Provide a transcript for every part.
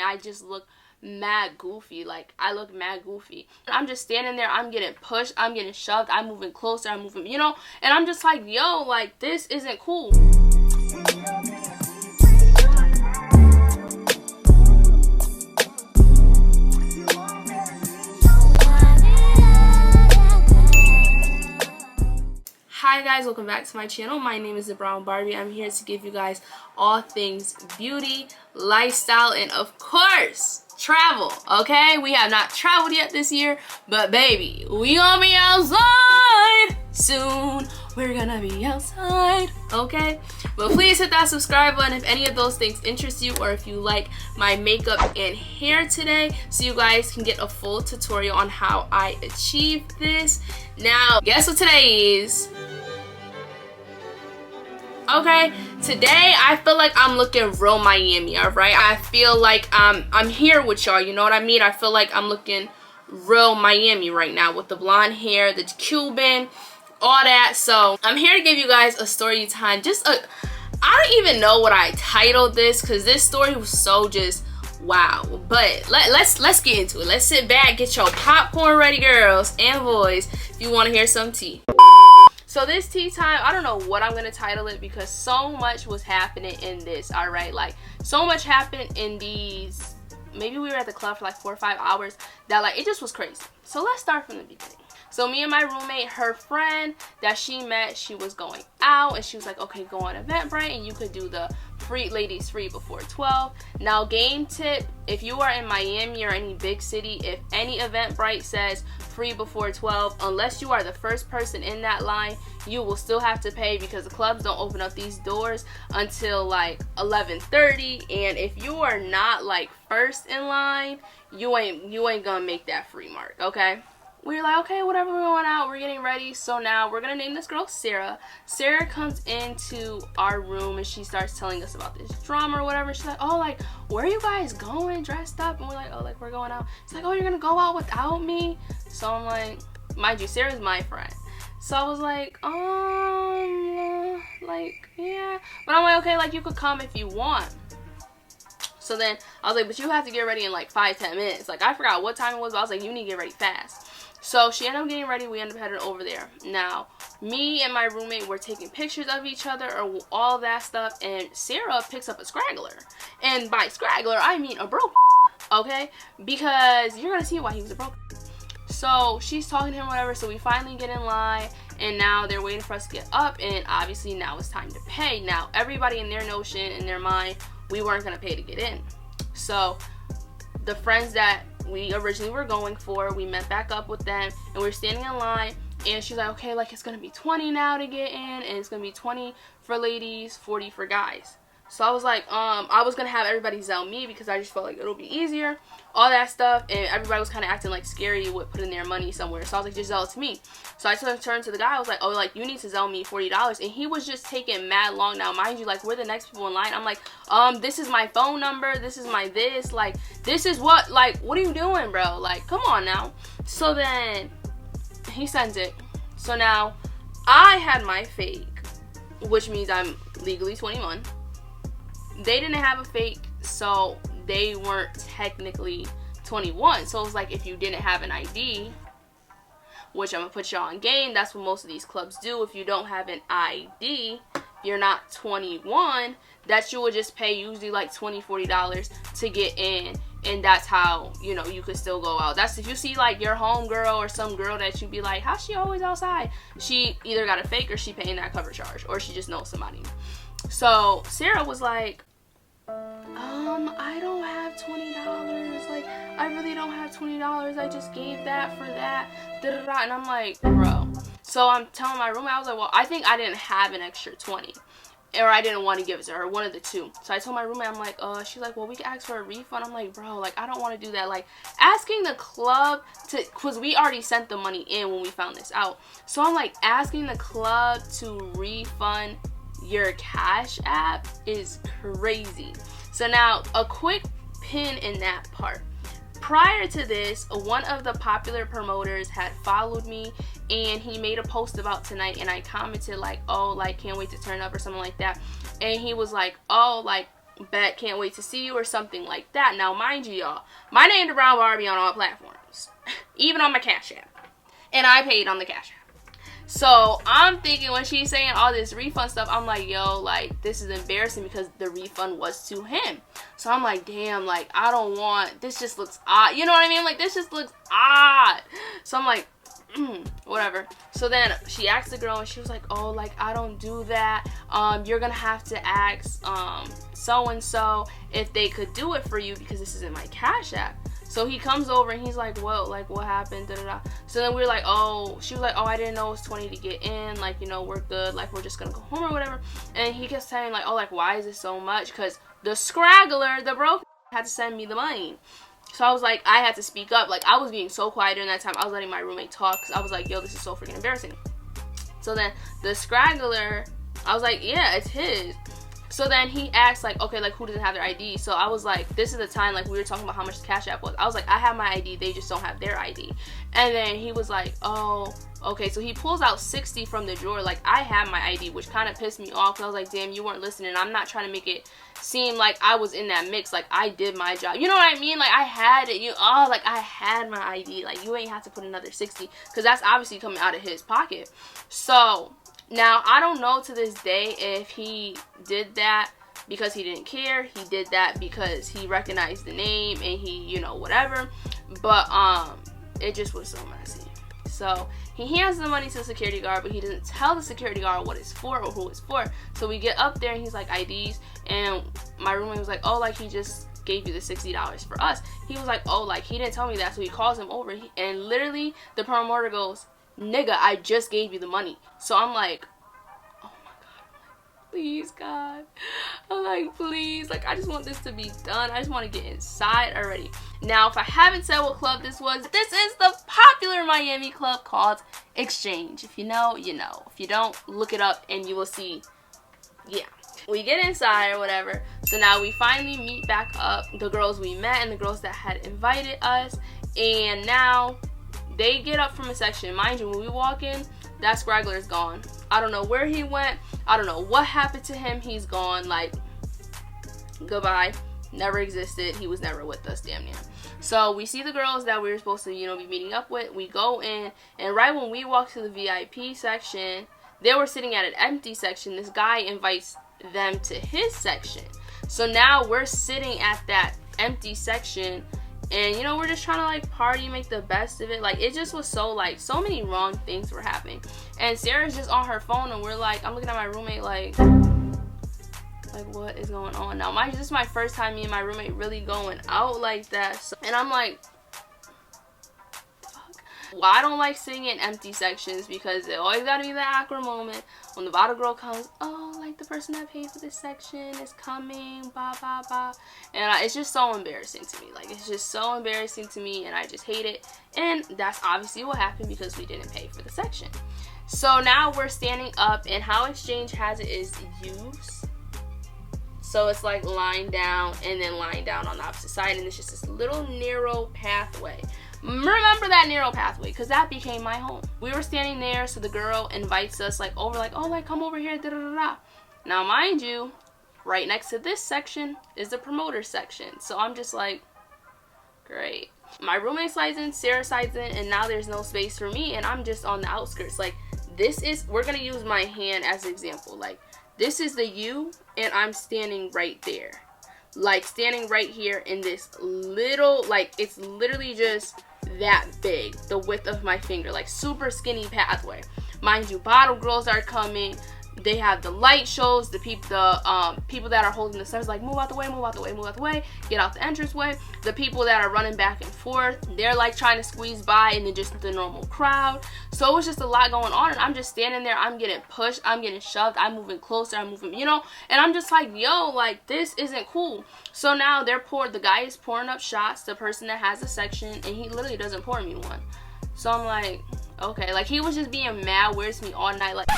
and I just look mad goofy. Like, I look mad goofy. I'm just standing there, I'm getting pushed, I'm getting shoved, I'm moving closer, I'm moving, you know, and I'm just like, yo, like, this isn't cool. Hi guys, welcome back to my channel. My name is The Brown Barbie. I'm here to give you guys all things beauty, lifestyle, and of course, travel. Okay, we have not traveled yet this year, but baby, we gonna be outside soon. We're gonna be outside, okay? But please hit that subscribe button if any of those things interest you, or if you like my makeup and hair today, so you guys can get a full tutorial on how I achieve this. Now, guess what today is? Okay, today I feel like I'm looking real Miami, alright? I feel like I'm here with y'all, you know what I mean? I feel like I'm looking real Miami right now with the blonde hair, the Cuban, all that. So I'm here to give you guys a story time. I don't even know what I titled this, because this story was so just wow. But let's get into it. Let's sit back, get your popcorn ready, girls and boys, if you want to hear some tea. So this tea time, I don't know what I'm gonna title it, because so much was happening in this, all right? Like, so much happened in these, maybe we were at the club for like 4 or 5 hours, that like, it just was crazy. So let's start from the beginning. So me and my roommate, her friend that she met, she was going out, and she was like, okay, go on Eventbrite and you could do the ladies free before 12. Now, game tip, if you are in Miami or any big city, if any Eventbrite says free before 12, unless you are the first person in that line, you will still have to pay, because the clubs don't open up these doors until like 11:30, and if you are not like first in line, you ain't gonna make that free mark, okay? We're like, okay, whatever, we're going out, we're getting ready. So now we're gonna name this girl Sarah. Sarah comes into our room and she starts telling us about this drama or whatever. She's like, oh, like, where are you guys going dressed up? And we're like, oh, like, we're going out. She's like, oh, you're gonna go out without me? So I'm like, mind you, Sarah's my friend. So I was like, like, yeah. But I'm like, okay, like, you could come if you want. So then I was like, but you have to get ready in like 5-10 minutes. Like, I forgot what time it was, but I was like, you need to get ready fast. So she ended up getting ready. We ended up heading over there. Now, me and my roommate were taking pictures of each other, or all that stuff, and Sarah picks up a scraggler. And by scraggler, I mean a broke, okay? Because you're gonna see why he was a broke. So she's talking to him, whatever. So we finally get in line, and now they're waiting for us to get up, and obviously now it's time to pay. Now, everybody in their notion, in their mind, we weren't gonna pay to get in. So the friends that we originally were going for, we met back up with them, and we were standing in line, and she's like, okay, like, it's gonna be 20 now to get in, and it's gonna be 20 for ladies, 40 for guys. So I was like, I was gonna have everybody Zelle me, because I just felt like it'll be easier, all that stuff, and everybody was kind of acting like scary with putting their money somewhere. So I was like, just Zelle it to me. So I turned to the guy, I was like, oh, like, you need to Zelle me $40, and he was just taking mad long. Now, mind you, like, we're the next people in line. I'm like, this is my phone number, this is my this, like, this is what, like, what are you doing, bro? Like, come on now. So then he sends it. So now I had my fake, which means I'm legally 21. They didn't have a fake, so they weren't technically 21. So it was like, if you didn't have an ID, which I'm gonna put y'all on game, that's what most of these clubs do. If you don't have an ID, you're not 21, that you would just pay usually like $20-$40 to get in, and that's how, you know, you could still go out. That's if you see like your home girl or some girl that you be like, how's she always outside? She either got a fake, or she paying that cover charge, or she just knows somebody. So Sarah was like, I don't have $20. Like, I really don't have $20. I just gave that for that. Da-da-da. And I'm like, bro. So I'm telling my roommate, I was like, well, I think I didn't have an extra 20. Or I didn't want to give it to her, one of the two. So I told my roommate, I'm like, she's like, well, we can ask for a refund. I'm like, bro, like, I don't want to do that. Like, asking the club to, because we already sent the money in when we found this out. So I'm like, asking the club to refund your Cash App is crazy. So now, a quick pin in that part. Prior to this, one of the popular promoters had followed me, and he made a post about tonight, and I commented like, oh, like, can't wait to turn up or something like that. And he was like, oh, like, bet, can't wait to see you, or something like that. Now, mind you, y'all, my name is Brown Barbie on all platforms, even on my Cash App, and I paid on the Cash App. So I'm thinking when she's saying all this refund stuff, I'm like, yo, like, this is embarrassing because the refund was to him. So I'm like, damn, like, I don't want, this just looks odd. You know what I mean? Like, this just looks odd. So I'm like, whatever. So then she asked the girl, and she was like, oh, like, I don't do that. You're gonna have to ask so-and-so if they could do it for you because this isn't my Cash App. So he comes over and he's like, well, like, what happened? Da, da, da. So then we were like, oh, she was like, oh, I didn't know it was 20 to get in. Like, you know, we're good. Like, we're just going to go home or whatever. And he kept saying, like, oh, like, why is it so much? Because the scraggler, the broke, had to send me the money. So I was like, I had to speak up. Like, I was being so quiet during that time. I was letting my roommate talk because I was like, yo, this is so freaking embarrassing. So then the scraggler, I was like, yeah, it's his. So then he asked, like, okay, like, who doesn't have their ID? So I was like, this is the time, like, we were talking about how much the Cash App was. I was like, I have my ID, they just don't have their ID. And then he was like, oh, okay. So he pulls out 60 from the drawer. Like, I have my ID, which kind of pissed me off. Cause I was like, damn, you weren't listening. I'm not trying to make it seem like I was in that mix. Like, I did my job. You know what I mean? Like, I had it. Like, I had my ID. Like, you ain't have to put another 60. Cause that's obviously coming out of his pocket. So now, I don't know to this day if he did that because he didn't care. He did that because he recognized the name and he, you know, whatever. But, it just was so messy. So, he hands the money to the security guard, but he doesn't tell the security guard what it's for or who it's for. So, we get up there and he's like, IDs. And my roommate was like, oh, like, he just gave you the $60 for us. He was like, oh, like, he didn't tell me that. So, he calls him over. And literally, the promoter goes, nigga, I just gave you the money. So I'm like, oh my God, I'm like, please, God. I'm like, please. Like, I just want this to be done. I just want to get inside already. Now, if I haven't said what club this was, this is the popular Miami club called Exchange. If you know, you know. If you don't, look it up and you will see. Yeah. We get inside or whatever. So now we finally meet back up, the girls we met and the girls that had invited us. And now they get up from a section. Mind you, when we walk in, that scraggler is gone. I don't know where he went. I don't know what happened to him. He's gone. Like, goodbye. Never existed. He was never with us, damn near. So we see the girls that we were supposed to, you know, be meeting up with. We go in, and right when we walk to the VIP section, they were sitting at an empty section. This guy invites them to his section. So now we're sitting at that empty section. And, you know, we're just trying to, like, party, make the best of it. Like, it just was so, like, so many wrong things were happening. And Sarah's just on her phone, and we're, like, I'm looking at my roommate, like, what is going on now? This is my first time me and my roommate really going out like that. So, and I'm like, fuck. Well, I don't like sitting in empty sections because it always got to be that awkward moment when the bottle girl comes, oh, like, the person that paid for this section is coming, blah, blah, blah. And it's just so embarrassing to me. Like, it's just so embarrassing to me, and I just hate it. And that's obviously what happened because we didn't pay for the section. So now we're standing up, and how Exchange has it is U's. So it's like lying down and then lying down on the opposite side, and it's just this little narrow pathway. Remember that narrow pathway, because that became my home. We were standing there, so the girl invites us, like, over, like, oh, like, come over here, da da da da. Now, mind you, right next to this section is the promoter section. So I'm just like, great. My roommate slides in, Sarah slides in, and now there's no space for me, and I'm just on the outskirts. Like, this is, we're gonna use my hand as an example. Like, this is the U, and I'm standing right there. Like, standing right here in this little, like, it's literally just that big, the width of my finger, like, super skinny pathway. Mind you, bottle girls are coming. They have the light shows. The people that are holding the signs, like, move out the way, move out the way, move out the way, get out the entranceway. The people that are running back and forth, they're like trying to squeeze by, and then just the normal crowd. So it was just a lot going on, and I'm just standing there. I'm getting pushed, I'm getting shoved, I'm moving closer, I'm moving, you know, and I'm just like, yo, like, this isn't cool. So now the guy is pouring up shots, the person that has the section, and he literally doesn't pour me one. So I'm like, okay, like, he was just being mad, weird to me all night, like.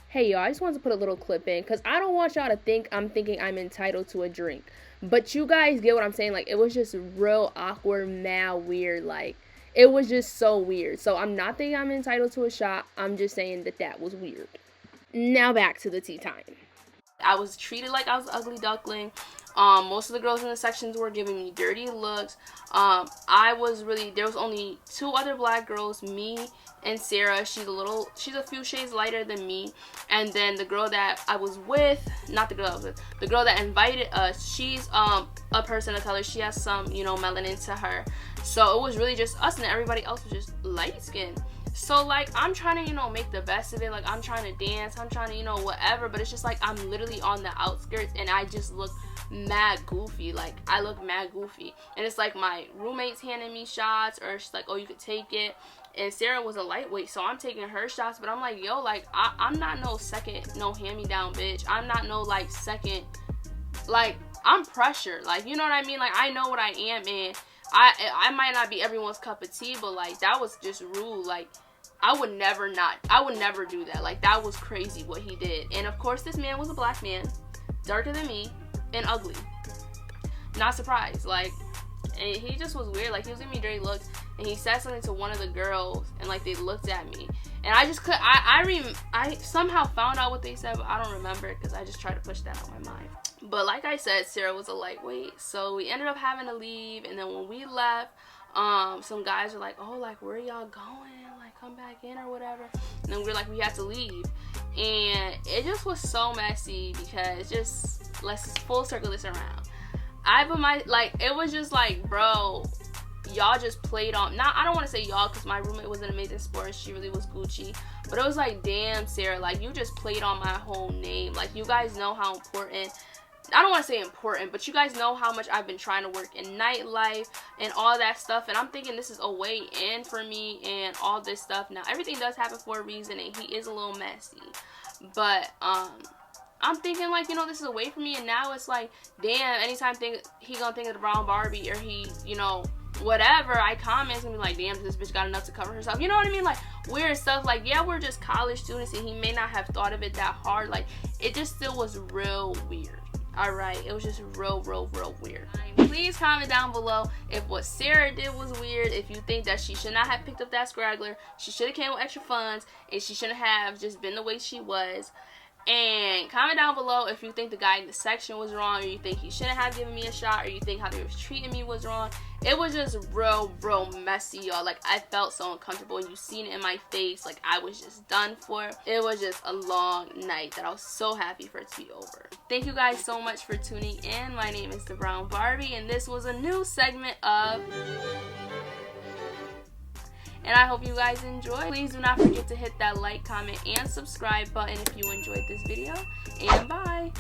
Hey y'all, I just wanted to put a little clip in because I don't want y'all to think I'm thinking I'm entitled to a drink. But you guys get what I'm saying. Like, it was just real awkward, mad, weird. Like, it was just so weird. So I'm not thinking I'm entitled to a shot. I'm just saying that was weird. Now back to the tea time. I was treated like I was an ugly duckling. Most of the girls in the sections were giving me dirty looks. There was only 2 other black girls, me and Sarah. She's a few shades lighter than me. And then the girl that I was with, the girl that invited us, she's a person of color. She has some, melanin to her. So it was really just us, and everybody else was just light skinned. So, like, I'm trying to, make the best of it. Like, I'm trying to dance. I'm trying to, whatever. But it's just, like, I'm literally on the outskirts. And I just look mad goofy. Like, I look mad goofy. And it's, like, my roommate's handing me shots. Or she's like, oh, you could take it. And Sarah was a lightweight. So, I'm taking her shots. But I'm like, yo, like, I'm not no hand-me-down bitch. I'm not no, like, second. Like, I'm pressured. Like, you know what I mean? Like, I know what I am. And I might not be everyone's cup of tea. But, like, that was just rude. Like, I would never do that. Like, that was crazy what he did. And of course, this man was a black man, darker than me, and ugly. Not surprised. Like, and he just was weird. Like, he was giving me dirty looks, and he said something to one of the girls, and like they looked at me, and I just could. I somehow found out what they said, but I don't remember it because I just tried to push that out of my mind. But like I said, Sarah was a lightweight, so we ended up having to leave. And then when we left, some guys were like, "Oh, like, where y'all going? Like, come back in or whatever." And then we were like, we had to leave, and it just was so messy because let's full circle this around. It was just like, bro, y'all just played on. I don't want to say y'all because my roommate was an amazing sport. She really was Gucci, but it was like, damn, Sarah, like, you just played on my whole name. Like, you guys know how important. I don't want to say important, but you guys know how much I've been trying to work in nightlife and all that stuff. And I'm thinking this is a way in for me and all this stuff. Now, everything does happen for a reason, and he is a little messy. But, I'm thinking, like, this is a way for me. And now it's like, damn, anytime he gonna think of the Brown Barbie, or he, whatever I comment, it's gonna be like, damn, this bitch got enough to cover herself. You know what I mean? Like, weird stuff. Like, yeah, we're just college students, and he may not have thought of it that hard. Like, it just still was real weird. Alright, it was just real weird. Please comment down below if what Sarah did was weird, if you think that she should not have picked up that scraggler, she should have came with extra funds, and she shouldn't have just been the way she was. And comment down below if you think the guy in the section was wrong, or you think he shouldn't have given me a shot, or you think how they was treating me was wrong. It was just real messy, y'all. Like, I felt so uncomfortable, and you seen it in my face. Like, I was just done for. It was just a long night that I was so happy for it to be over. Thank you guys so much for tuning in. My name is The Brown Barbie, and this was a new segment of... And I hope you guys enjoy. Please do not forget to hit that like, comment, and subscribe button if you enjoyed this video. And bye!